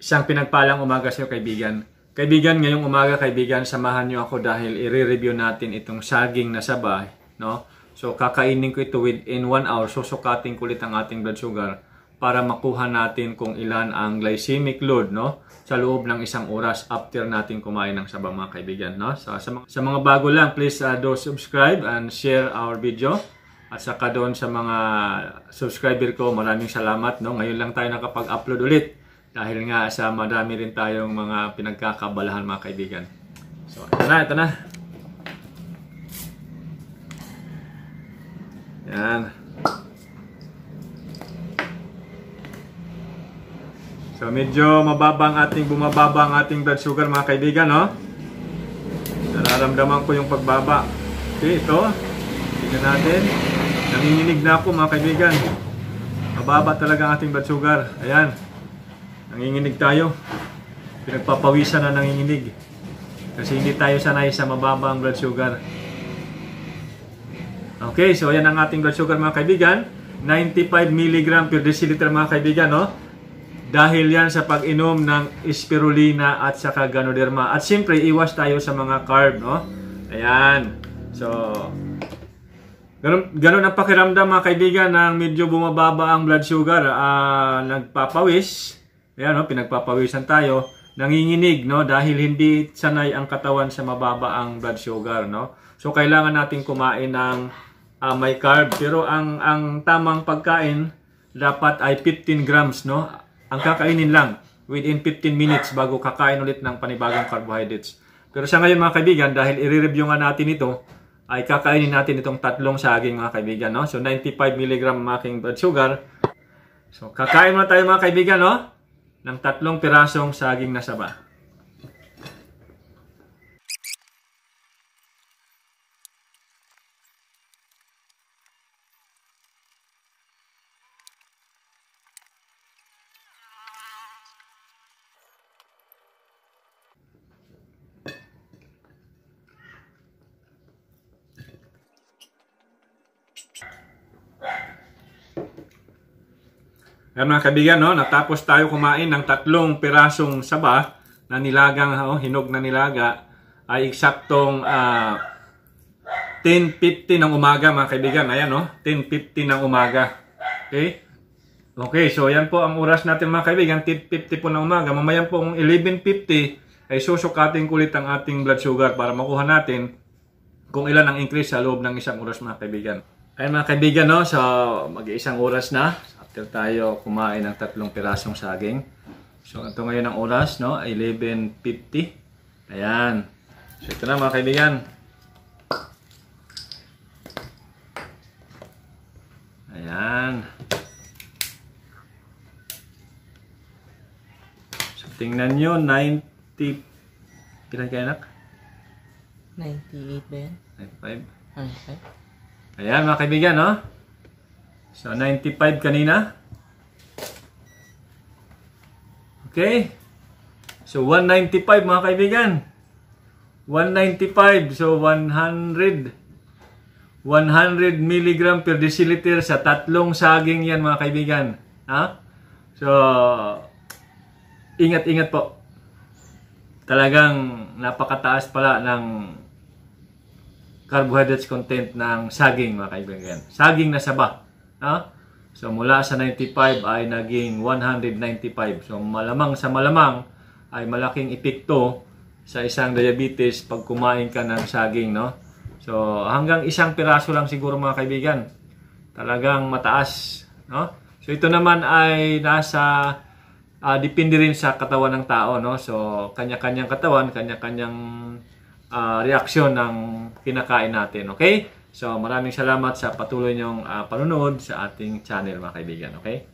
Isang pinagpalang umaga sa iyo, kaibigan. Kaibigan, ngayong umaga, kaibigan, samahan niyo ako dahil i-review natin itong saging na saba, no? So, kakainin ko ito within 1 hour. Susukatin ko ulit ang ating blood sugar para makuha natin kung ilan ang glycemic load, no? Sa loob ng 1 oras after natin kumain ng saba, mga kaibigan, no? So, sa mga bago lang, please do subscribe and share our video. At saka doon sa mga subscriber ko, maraming salamat, no? Ngayon lang tayo nakapag-upload ulit. Dahil nga sa madami rin tayong mga pinagkakabalahan, mga kaibigan. So, ito na. Yan. So, medyo bumababa ang ating blood sugar, mga kaibigan, no? Nararamdaman ko yung pagbaba. Okay, ito. Tignan natin. Nanginginig na ako, mga kaibigan. Mababa talaga ang ating blood sugar. Ayan. Nanginginig tayo. Pinagpapawisan na nanginginig. Kasi hindi tayo sanay sa mababa ang blood sugar. Okay, so yan ang ating blood sugar, mga kaibigan. 95 mg per deciliter, mga kaibigan, no? Dahil yan sa pag-inom ng spirulina at saka ganoderma. At siyempre, iwas tayo sa mga carb, no? Ayan. So, ganun ang pakiramdam, mga kaibigan, na medyo bumababa ang blood sugar. Nagpapawis. Ayan, no? Pinagpapawisan tayo. Nanginginig, no? Dahil hindi sanay ang katawan sa mababa ang blood sugar, no? So, kailangan natin kumain ng may carb. Pero ang tamang pagkain dapat ay 15 grams, no? Ang kakainin lang within 15 minutes bago kakain ulit ng panibagong carbohydrates. Pero sa ngayon, mga kaibigan, dahil i-review nga natin ito, ay kakainin natin itong 3 saging, mga kaibigan, no? So, 95 mg ang aking blood sugar. So, kakain muna tayo, mga kaibigan, no? Ng 3 pirasong saging na saba. Ayan, mga kaibigan, no? Natapos tayo kumain ng 3 pirasong saba na nilagang, hinog na nilaga, ay eksaktong 10:50 ng umaga, mga kaibigan. Ayan, no? 10:50 ng umaga. Okay? Okay, so yan po ang oras natin, mga kaibigan. 10:50 po ng umaga. Mamaya po 11:50 ay susukatin ko ulit ang ating blood sugar para makuha natin kung ilan ang increase sa loob ng 1 oras, mga kaibigan. Ayan, mga kaibigan, no? So, mag-1 oras na. After tayo kumain ng 3 pirasong saging. So, ito ngayon ang oras, no? 11:50. Ayan. So, ito na, mga kaibigan. Ayan. So, tingnan nyo, 90... Ilan kayo, anak? 98 ba yan? 95. Ayan, mga kaibigan, no? So, 95 kanina. Okay. So, 195, mga kaibigan. 195. So, 100 mg per deciliter sa 3 saging yan, mga kaibigan. Ha? So, ingat-ingat po. Talagang napakataas pala ng carbohydrates content ng saging, mga kaibigan. Saging na saba. So, mula sa 95 ay naging 195. So, malamang sa malamang ay malaking epekto sa isang diabetes pag kumain ka ng saging, no? So, hanggang 1 piraso lang siguro, mga kaibigan. Talagang mataas, no? So, ito naman ay nasa depende rin sa katawan ng tao, no? So, kanya-kanyang katawan, kanya-kanyang reaksyon ng kinakain natin, okay? So, maraming salamat sa patuloy niyong panunood sa ating channel, mga kaibigan. Okay?